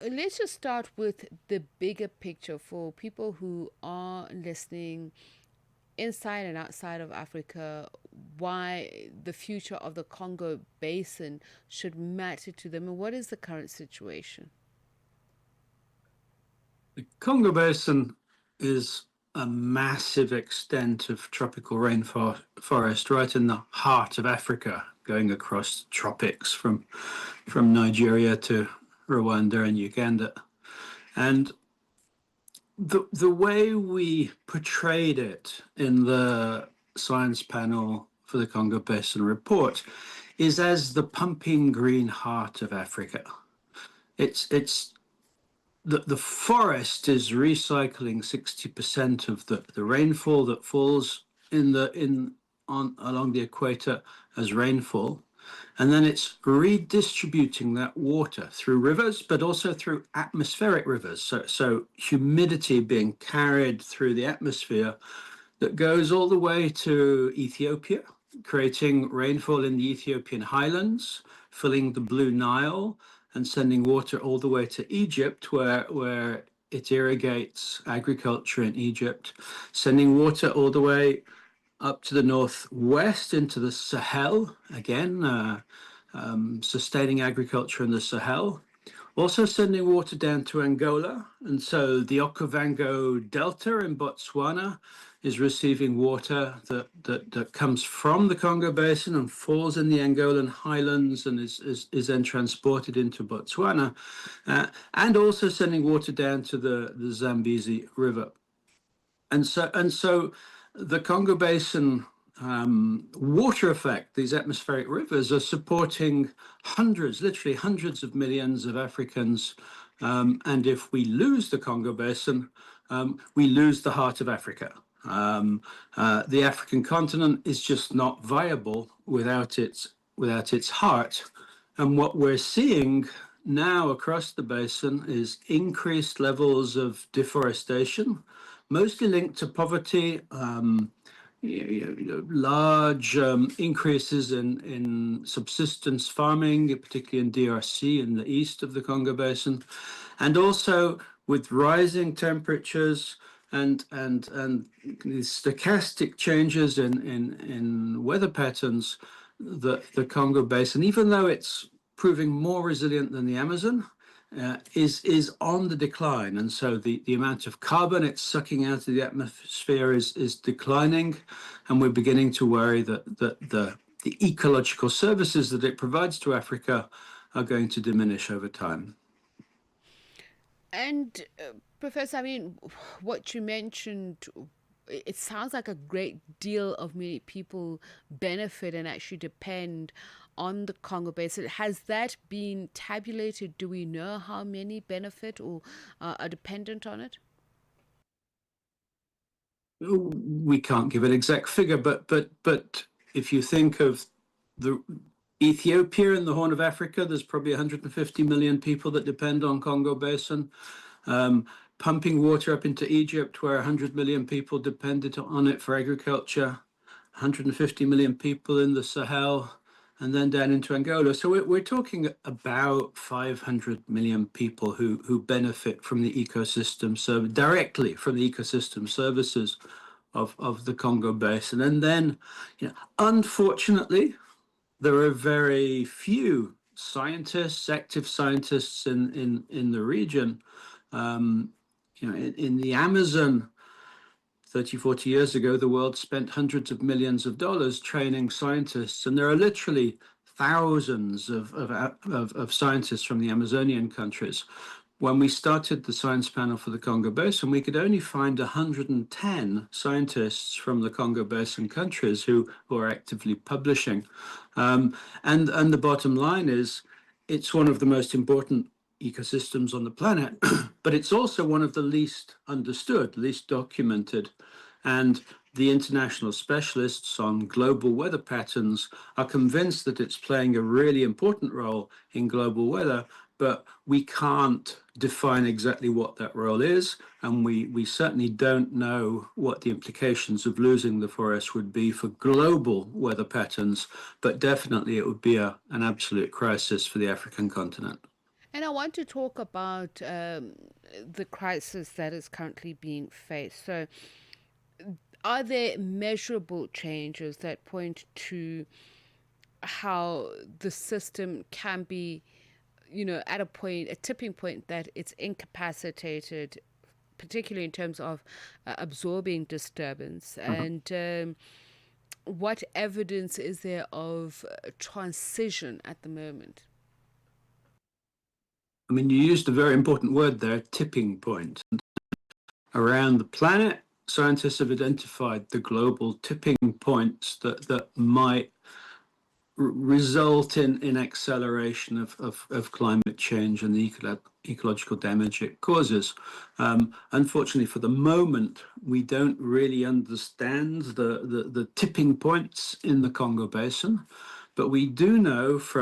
let's just start with the bigger picture for people who are listening inside and outside of Africa, why the future of the Congo Basin should matter to them, and what is the current situation? The Congo Basin is a massive extent of tropical rainforest right in the heart of Africa, going across tropics from Nigeria to Rwanda and Uganda. And the way we portrayed it in the science panel for the Congo Basin report is as the pumping green heart of Africa. It's the forest is recycling 60% of the rainfall that falls in on along the equator as rainfall, and then it's redistributing that water through rivers, but also through atmospheric rivers. So humidity being carried through the atmosphere that goes all the way to Ethiopia, creating rainfall in the Ethiopian highlands, filling the Blue Nile, and sending water all the way to Egypt, where it irrigates agriculture in Egypt, sending water all the way up to the northwest into the Sahel, again, sustaining agriculture in the Sahel. Also sending water down to Angola. And so the Okavango Delta in Botswana is receiving water that comes from the Congo Basin and falls in the Angolan highlands and is then transported into Botswana, and also sending water down to the Zambezi River. And so the Congo Basin water effect, these atmospheric rivers are supporting hundreds, literally hundreds of millions of Africans. And if we lose the Congo Basin, we lose the heart of Africa. The African continent is just not viable without its heart. And what we're seeing now across the basin is increased levels of deforestation, mostly linked to poverty, large increases in subsistence farming, particularly in DRC in the east of the Congo Basin, and also with rising temperatures and these stochastic changes in weather patterns, the Congo Basin, even though it's proving more resilient than the Amazon, is on the decline, and so the amount of carbon it's sucking out of the atmosphere is declining, and we're beginning to worry that the ecological services that it provides to Africa are going to diminish over time. And Professor, I mean, what you mentioned, it sounds like a great deal of many people benefit and actually depend on the Congo Basin. Has that been tabulated? Do we know how many benefit or are dependent on it? We can't give an exact figure, but if you think of the Ethiopia and the Horn of Africa, there's probably 150 million people that depend on Congo Basin. Um, Pumping water up into Egypt, where 100 million people depended on it for agriculture, 150 million people in the Sahel, and then down into Angola. So we're talking about 500 million people who benefit from the ecosystem, so directly from the ecosystem services of the Congo Basin. And then, unfortunately, there are very few scientists, active scientists in the region. Um, in the Amazon, 30, 40 years ago, the world spent hundreds of millions of dollars training scientists, and there are literally thousands of scientists from the Amazonian countries. When we started the science panel for the Congo Basin, we could only find 110 scientists from the Congo Basin countries who are actively publishing. And the bottom line is, it's one of the most important ecosystems on the planet, but it's also one of the least understood, least documented. And the international specialists on global weather patterns are convinced that it's playing a really important role in global weather, but we can't define exactly what that role is. And we certainly don't know what the implications of losing the forest would be for global weather patterns, but definitely it would be an absolute crisis for the African continent. And I want to talk about the crisis that is currently being faced. So, are there measurable changes that point to how the system can be, at a point, a tipping point that it's incapacitated, particularly in terms of absorbing disturbance? Mhm. And what evidence is there of transition at the moment? I mean, you used a very important word there, tipping point. Around the planet, scientists have identified the global tipping points that might result in acceleration of climate change and the ecological damage it causes. Unfortunately, for the moment, we don't really understand the tipping points in the Congo Basin, but we do know from